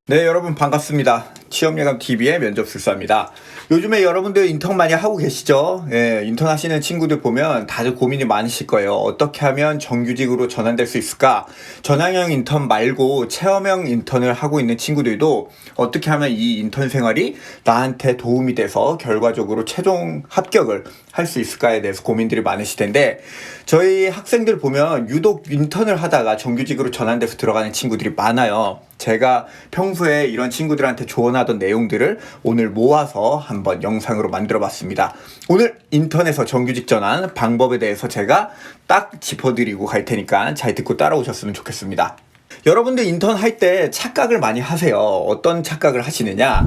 네, 여러분 반갑습니다. 취업예감TV의 면접술사입니다. 요즘에 여러분들 인턴 많이 하고 계시죠? 예, 인턴 하시는 친구들 보면 다들 고민이 많으실 거예요. 어떻게 하면 정규직으로 전환될 수 있을까? 전환형 인턴 말고 체험형 인턴을 하고 있는 친구들도 어떻게 하면 이 인턴 생활이 나한테 도움이 돼서 결과적으로 최종 합격을 할 수 있을까에 대해서 고민들이 많으실 텐데, 저희 학생들 보면 유독 인턴을 하다가 정규직으로 전환돼서 들어가는 친구들이 많아요. 제가 평소에 이런 친구들한테 조언하던 내용들을 오늘 모아서 한번 영상으로 만들어 봤습니다. 오늘 인턴에서 정규직 전환 방법에 대해서 제가 딱 짚어드리고 갈 테니까 잘 듣고 따라오셨으면 좋겠습니다. 여러분들 인턴 할 때 착각을 많이 하세요. 어떤 착각을 하시느냐?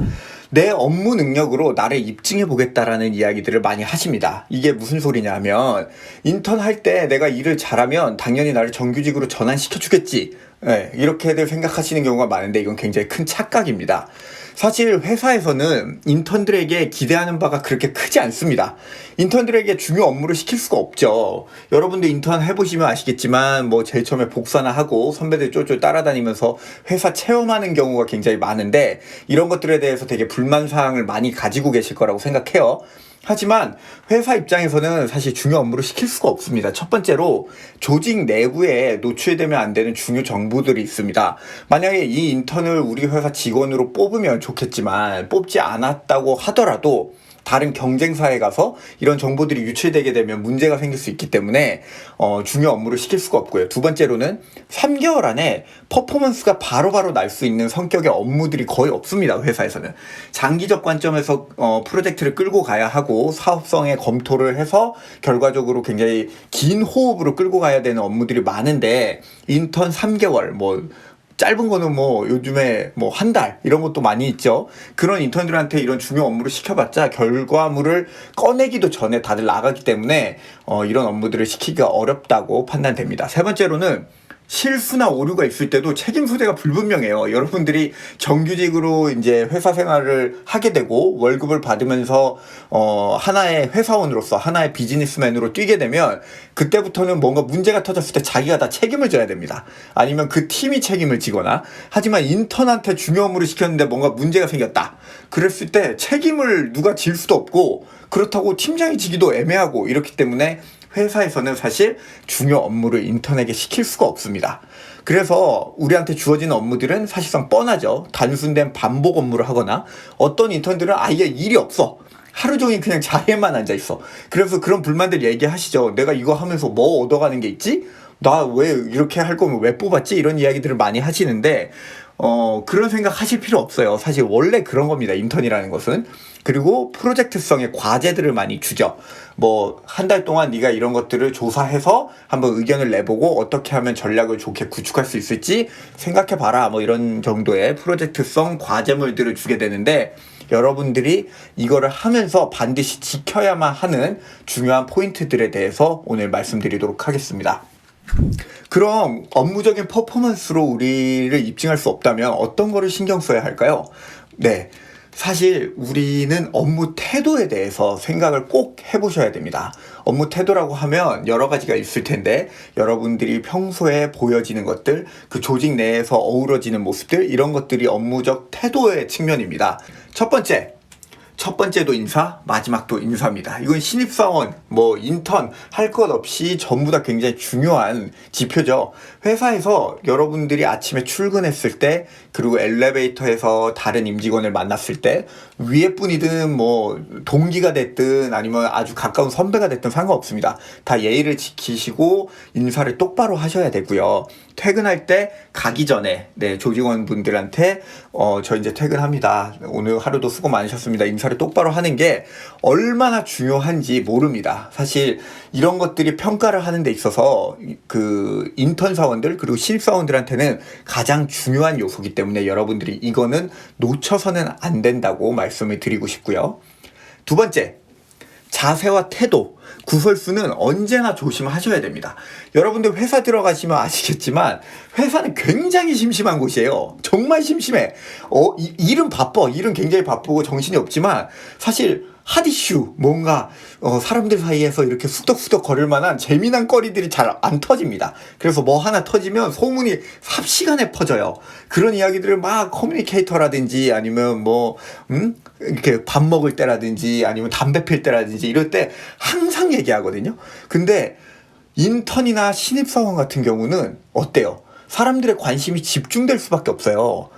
내 업무 능력으로 나를 입증해 보겠다라는 이야기들을 많이 하십니다. 이게 무슨 소리냐 하면, 인턴 할 때 내가 일을 잘하면 당연히 나를 정규직으로 전환시켜 주겠지. 네, 이렇게들 생각하시는 경우가 많은데 이건 굉장히 큰 착각입니다. 사실 회사에서는 인턴들에게 기대하는 바가 그렇게 크지 않습니다. 인턴들에게 중요 업무를 시킬 수가 없죠. 여러분들 인턴 해보시면 아시겠지만 뭐 제일 처음에 복사나 하고 선배들 쫄쫄 따라다니면서 회사 체험하는 경우가 굉장히 많은데, 이런 것들에 대해서 되게 불만사항을 많이 가지고 계실 거라고 생각해요. 하지만 회사 입장에서는 사실 중요 업무를 시킬 수가 없습니다. 첫 번째로 조직 내부에 노출되면 안 되는 중요 정보들이 있습니다. 만약에 이 인턴을 우리 회사 직원으로 뽑으면 좋겠지만 뽑지 않았다고 하더라도 다른 경쟁사에 가서 이런 정보들이 유출되게 되면 문제가 생길 수 있기 때문에 중요 업무를 시킬 수가 없고요. 두 번째로는 3개월 안에 퍼포먼스가 바로바로 날 수 있는 성격의 업무들이 거의 없습니다. 회사에서는 장기적 관점에서 프로젝트를 끌고 가야 하고 사업성의 검토를 해서 결과적으로 굉장히 긴 호흡으로 끌고 가야 되는 업무들이 많은데, 인턴 3개월 짧은 거는 요즘에 한 달 이런 것도 많이 있죠. 그런 인턴들한테 이런 중요 업무를 시켜봤자 결과물을 꺼내기도 전에 다들 나가기 때문에 이런 업무들을 시키기가 어렵다고 판단됩니다. 세 번째로는 실수나 오류가 있을 때도 책임 소재가 불분명해요. 여러분들이 정규직으로 이제 회사 생활을 하게 되고 월급을 받으면서 하나의 회사원으로서 하나의 비즈니스맨으로 뛰게 되면 그때부터는 뭔가 문제가 터졌을 때 자기가 다 책임을 져야 됩니다. 아니면 그 팀이 책임을 지거나. 하지만 인턴한테 중요 업무를 시켰는데 뭔가 문제가 생겼다. 그랬을 때 책임을 누가 질 수도 없고, 그렇다고 팀장이 지기도 애매하고, 이렇기 때문에 회사에서는 사실 중요 업무를 인턴에게 시킬 수가 없습니다. 그래서 우리한테 주어지는 업무들은 사실상 뻔하죠. 단순된 반복 업무를 하거나, 어떤 인턴들은 아예 일이 없어. 하루 종일 그냥 자리에만 앉아 있어. 그래서 그런 불만들 얘기하시죠. 내가 이거 하면서 뭐 얻어가는 게 있지? 나 왜 이렇게 할 거면 왜 뽑았지? 이런 이야기들을 많이 하시는데, 그런 생각 하실 필요 없어요. 사실 원래 그런 겁니다. 인턴이라는 것은. 그리고 프로젝트성의 과제들을 많이 주죠. 한 달 동안 네가 이런 것들을 조사해서 한번 의견을 내보고 어떻게 하면 전략을 좋게 구축할 수 있을지 생각해봐라. 이런 정도의 프로젝트성 과제물들을 주게 되는데, 여러분들이 이거를 하면서 반드시 지켜야만 하는 중요한 포인트들에 대해서 오늘 말씀드리도록 하겠습니다. 그럼 업무적인 퍼포먼스로 우리를 입증할 수 없다면 어떤 거를 신경 써야 할까요? 네. 사실 우리는 업무 태도에 대해서 생각을 꼭 해보셔야 됩니다. 업무 태도라고 하면 여러 가지가 있을 텐데, 여러분들이 평소에 보여지는 것들, 그 조직 내에서 어우러지는 모습들, 이런 것들이 업무적 태도의 측면입니다. 첫 번째도 인사, 마지막도 인사입니다. 이건 신입사원, 인턴 할 것 없이 전부 다 굉장히 중요한 지표죠. 회사에서 여러분들이 아침에 출근했을 때, 그리고 엘리베이터에서 다른 임직원을 만났을 때, 위에 분이든 동기가 됐든 아니면 아주 가까운 선배가 됐든 상관없습니다. 다 예의를 지키시고 인사를 똑바로 하셔야 되고요. 퇴근할 때 가기 전에 조직원분들한테 저 이제 퇴근합니다. 오늘 하루도 수고 많으셨습니다. 인사를 똑바로 하는 게 얼마나 중요한지 모릅니다. 사실 이런 것들이 평가를 하는 데 있어서 그 인턴 사원들 그리고 신입 사원들한테는 가장 중요한 요소이기 때문에 여러분들이 이거는 놓쳐서는 안 된다고 말씀을 드리고 싶고요. 두 번째, 자세와 태도, 구설수는 언제나 조심하셔야 됩니다. 여러분들 회사 들어가시면 아시겠지만 회사는 굉장히 심심한 곳이에요. 정말 심심해. 일은 바빠. 일은 굉장히 바쁘고 정신이 없지만 사실 핫이슈, 뭔가 사람들 사이에서 이렇게 수덕수덕 거릴 만한 재미난 거리들이 잘 안 터집니다. 그래서 뭐 하나 터지면 소문이 삽시간에 퍼져요. 그런 이야기들을 막 커뮤니케이터라든지 아니면 이렇게 밥 먹을 때라든지 아니면 담배 필 때라든지 이럴 때 항상 얘기하거든요. 근데 인턴이나 신입사원 같은 경우는 어때요? 사람들의 관심이 집중될 수밖에 없어요.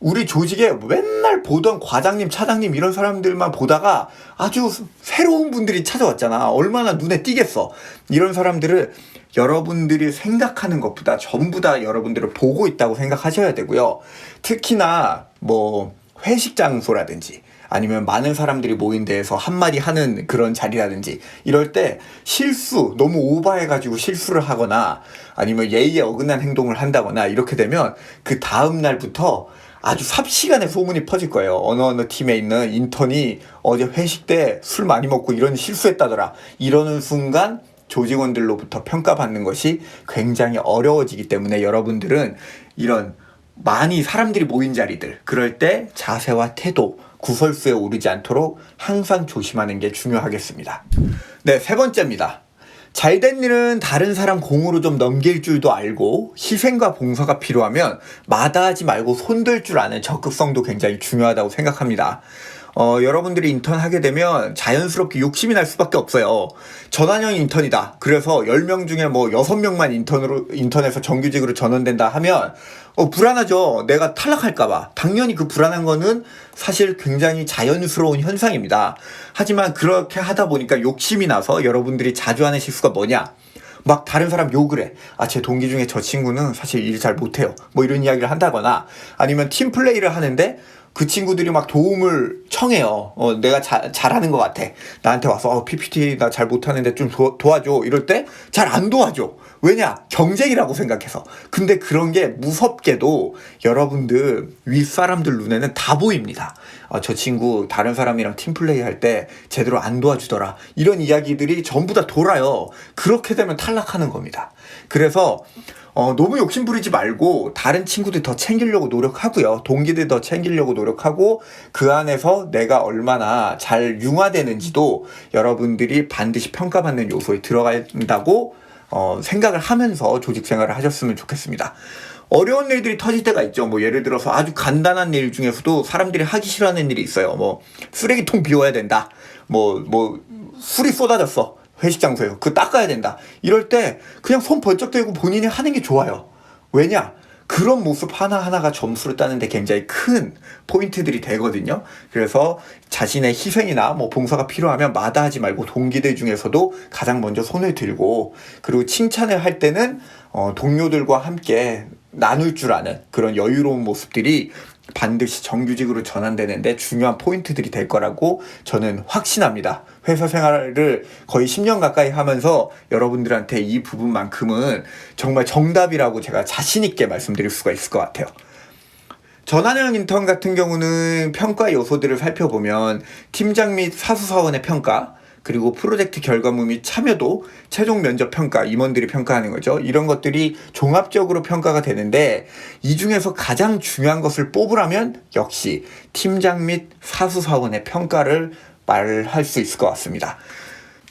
우리 조직에 맨날 보던 과장님, 차장님 이런 사람들만 보다가 아주 새로운 분들이 찾아왔잖아. 얼마나 눈에 띄겠어. 이런 사람들을 여러분들이 생각하는 것보다 전부 다 여러분들을 보고 있다고 생각하셔야 되고요. 특히나 뭐 회식 장소라든지 아니면 많은 사람들이 모인 데에서 한마디 하는 그런 자리라든지 이럴 때 실수, 너무 오버해가지고 실수를 하거나 아니면 예의에 어긋난 행동을 한다거나 이렇게 되면 그 다음 날부터 아주 삽시간에 소문이 퍼질 거예요. 어느 팀에 있는 인턴이 어제 회식 때 술 많이 먹고 이런 실수했다더라. 이러는 순간 조직원들로부터 평가받는 것이 굉장히 어려워지기 때문에 여러분들은 이런 많이 사람들이 모인 자리들, 그럴 때 자세와 태도, 구설수에 오르지 않도록 항상 조심하는 게 중요하겠습니다. 네, 세 번째입니다. 잘된 일은 다른 사람 공으로 좀 넘길 줄도 알고 희생과 봉사가 필요하면 마다하지 말고 손댈 줄 아는 적극성도 굉장히 중요하다고 생각합니다. 여러분들이 인턴 하게 되면 자연스럽게 욕심이 날 수밖에 없어요. 전환형 인턴이다. 그래서 10명 중에 뭐 6명만 인턴에서 정규직으로 전환된다 하면 불안하죠. 내가 탈락할까봐. 당연히 그 불안한 거는 사실 굉장히 자연스러운 현상입니다. 하지만 그렇게 하다 보니까 욕심이 나서 여러분들이 자주 하는 실수가 뭐냐? 막 다른 사람 욕을 해. 제 동기 중에 저 친구는 사실 일 잘 못해요. 뭐 이런 이야기를 한다거나 아니면 팀 플레이를 하는데 그 친구들이 막 도움을 청해요. 내가 잘하는 것 같아. 나한테 와서 PPT 나 잘 못하는데 좀 도와줘. 이럴 때 잘 안 도와줘. 왜냐? 경쟁이라고 생각해서. 근데 그런 게 무섭게도 여러분들 윗사람들 눈에는 다 보입니다. 저 친구 다른 사람이랑 팀플레이 할 때 제대로 안 도와주더라. 이런 이야기들이 전부 다 돌아요. 그렇게 되면 탈락하는 겁니다. 그래서 너무 욕심 부리지 말고 다른 친구들 더 챙기려고 노력하고요. 동기들 더 챙기려고 노력하고 그 안에서 내가 얼마나 잘 융화되는지도 여러분들이 반드시 평가받는 요소에 들어간다고 생각을 하면서 조직 생활을 하셨으면 좋겠습니다. 어려운 일들이 터질 때가 있죠. 뭐 예를 들어서 아주 간단한 일 중에서도 사람들이 하기 싫어하는 일이 있어요. 뭐 쓰레기통 비워야 된다. 뭐 술이 쏟아졌어. 회식 장소에서 그거 닦아야 된다. 이럴 때 그냥 손 번쩍 들고 본인이 하는 게 좋아요. 왜냐? 그런 모습 하나하나가 점수를 따는데 굉장히 큰 포인트들이 되거든요. 그래서 자신의 희생이나 뭐 봉사가 필요하면 마다하지 말고 동기들 중에서도 가장 먼저 손을 들고 그리고 칭찬을 할 때는 동료들과 함께 나눌 줄 아는 그런 여유로운 모습들이 반드시 정규직으로 전환되는데 중요한 포인트들이 될 거라고 저는 확신합니다. 회사 생활을 거의 10년 가까이 하면서 여러분들한테 이 부분만큼은 정말 정답이라고 제가 자신 있게 말씀드릴 수가 있을 것 같아요. 전환형 인턴 같은 경우는 평가 요소들을 살펴보면 팀장 및 사수사원의 평가, 그리고 프로젝트 결과물 및 참여도, 최종 면접 평가, 임원들이 평가하는 거죠. 이런 것들이 종합적으로 평가가 되는데 이 중에서 가장 중요한 것을 뽑으라면 역시 팀장 및 사수사원의 평가를 말할 수 있을 것 같습니다.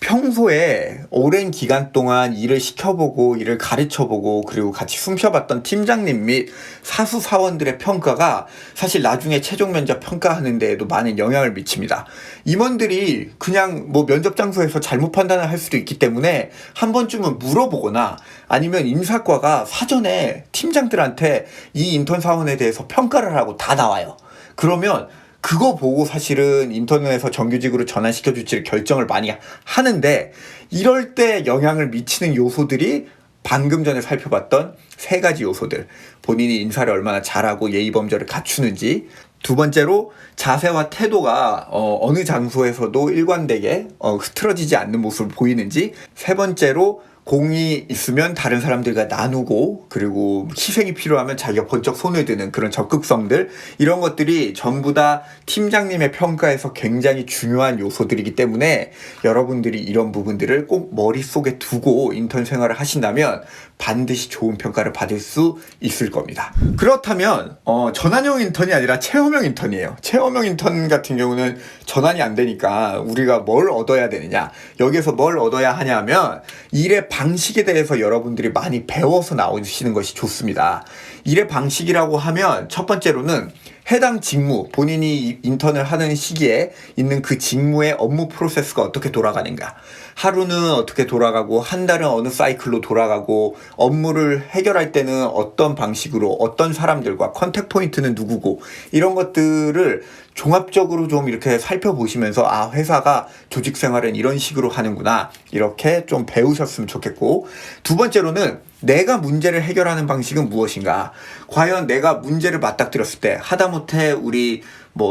평소에 오랜 기간 동안 일을 시켜보고 일을 가르쳐보고 그리고 같이 숨쉬어봤던 팀장님 및 사수사원들의 평가가 사실 나중에 최종 면접 평가하는 데에도 많은 영향을 미칩니다. 임원들이 그냥 뭐 면접 장소에서 잘못 판단을 할 수도 있기 때문에 한 번쯤은 물어보거나 아니면 인사과가 사전에 팀장들한테 이 인턴 사원에 대해서 평가를 하고 다 나와요. 그러면 그거 보고 사실은 인턴에서 정규직으로 전환시켜줄지를 결정을 많이 하는데 이럴 때 영향을 미치는 요소들이 방금 전에 살펴봤던 세 가지 요소들. 본인이 인사를 얼마나 잘하고 예의범절을 갖추는지, 두 번째로 자세와 태도가 어느 장소에서도 일관되게 흐트러지지 않는 모습을 보이는지, 세 번째로 공이 있으면 다른 사람들과 나누고, 그리고 희생이 필요하면 자기가 번쩍 손을 드는 그런 적극성들, 이런 것들이 전부 다 팀장님의 평가에서 굉장히 중요한 요소들이기 때문에 여러분들이 이런 부분들을 꼭 머릿속에 두고 인턴 생활을 하신다면 반드시 좋은 평가를 받을 수 있을 겁니다. 그렇다면 전환형 인턴이 아니라 체험형 인턴이에요. 체험형 인턴 같은 경우는 전환이 안 되니까 우리가 뭘 얻어야 되느냐, 여기에서 뭘 얻어야 하냐면 일의 방식에 대해서 여러분들이 많이 배워서 나오시는 것이 좋습니다. 일의 방식이라고 하면 첫 번째로는 해당 직무, 본인이 인턴을 하는 시기에 있는 그 직무의 업무 프로세스가 어떻게 돌아가는가, 하루는 어떻게 돌아가고 한 달은 어느 사이클로 돌아가고, 업무를 해결할 때는 어떤 방식으로, 어떤 사람들과, 컨택 포인트는 누구고, 이런 것들을 종합적으로 좀 이렇게 살펴보시면서 아, 회사가 조직 생활은 이런 식으로 하는구나, 이렇게 좀 배우셨으면 좋겠고, 두 번째로는 내가 문제를 해결하는 방식은 무엇인가. 과연 내가 문제를 맞닥뜨렸을 때 하다못해 우리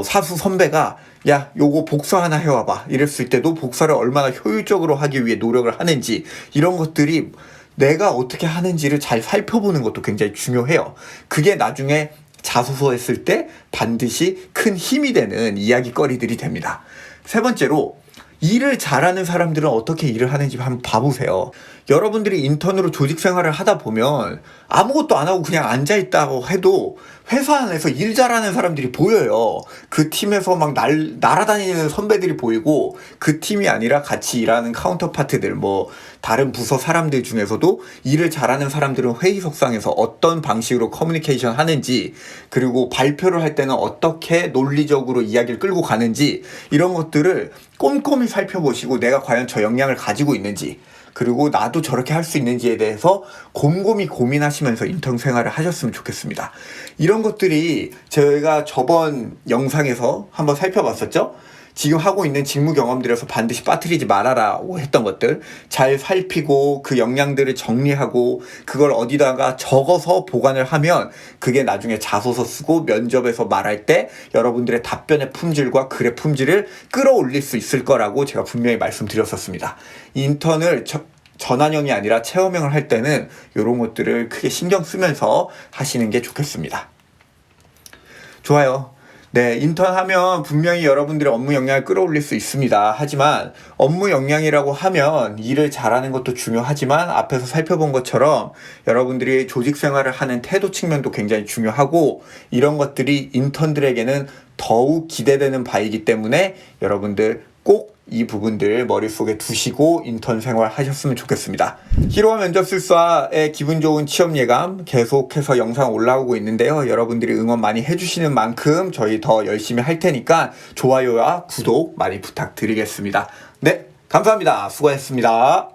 사수 선배가 야, 요거 복사 하나 해와봐 이랬을 때도 복사를 얼마나 효율적으로 하기 위해 노력을 하는지, 이런 것들이 내가 어떻게 하는지를 잘 살펴보는 것도 굉장히 중요해요. 그게 나중에 자소서 했을 때 반드시 큰 힘이 되는 이야기거리들이 됩니다. 세 번째로, 일을 잘하는 사람들은 어떻게 일을 하는지 한번 봐보세요. 여러분들이 인턴으로 조직 생활을 하다 보면 아무것도 안 하고 그냥 앉아있다고 해도 회사 안에서 일 잘하는 사람들이 보여요. 그 팀에서 막 날아다니는 선배들이 보이고, 그 팀이 아니라 같이 일하는 카운터파트들, 다른 부서 사람들 중에서도 일을 잘하는 사람들은 회의석상에서 어떤 방식으로 커뮤니케이션 하는지, 그리고 발표를 할 때는 어떻게 논리적으로 이야기를 끌고 가는지, 이런 것들을 꼼꼼히 살펴보시고 내가 과연 저 역량을 가지고 있는지, 그리고 나도 저렇게 할 수 있는지에 대해서 곰곰이 고민하시면서 인턴 생활을 하셨으면 좋겠습니다. 이런 것들이 저희가 저번 영상에서 한번 살펴봤었죠? 지금 하고 있는 직무 경험들에서 반드시 빠뜨리지 말아라고 했던 것들 잘 살피고 그 역량들을 정리하고 그걸 어디다가 적어서 보관을 하면 그게 나중에 자소서 쓰고 면접에서 말할 때 여러분들의 답변의 품질과 글의 품질을 끌어올릴 수 있을 거라고 제가 분명히 말씀드렸었습니다. 인턴을 전환형이 아니라 체험형을 할 때는 이런 것들을 크게 신경 쓰면서 하시는 게 좋겠습니다. 좋아요. 네, 인턴하면 분명히 여러분들의 업무 역량을 끌어올릴 수 있습니다. 하지만 업무 역량이라고 하면 일을 잘하는 것도 중요하지만 앞에서 살펴본 것처럼 여러분들이 조직 생활을 하는 태도 측면도 굉장히 중요하고, 이런 것들이 인턴들에게는 더욱 기대되는 바이기 때문에 여러분들 꼭 이 부분들 머릿속에 두시고 인턴 생활 하셨으면 좋겠습니다. 히로와 면접술사의 기분 좋은 취업 예감 계속해서 영상 올라오고 있는데요. 여러분들이 응원 많이 해주시는 만큼 저희 더 열심히 할 테니까 좋아요와 구독 많이 부탁드리겠습니다. 네, 감사합니다. 수고하셨습니다.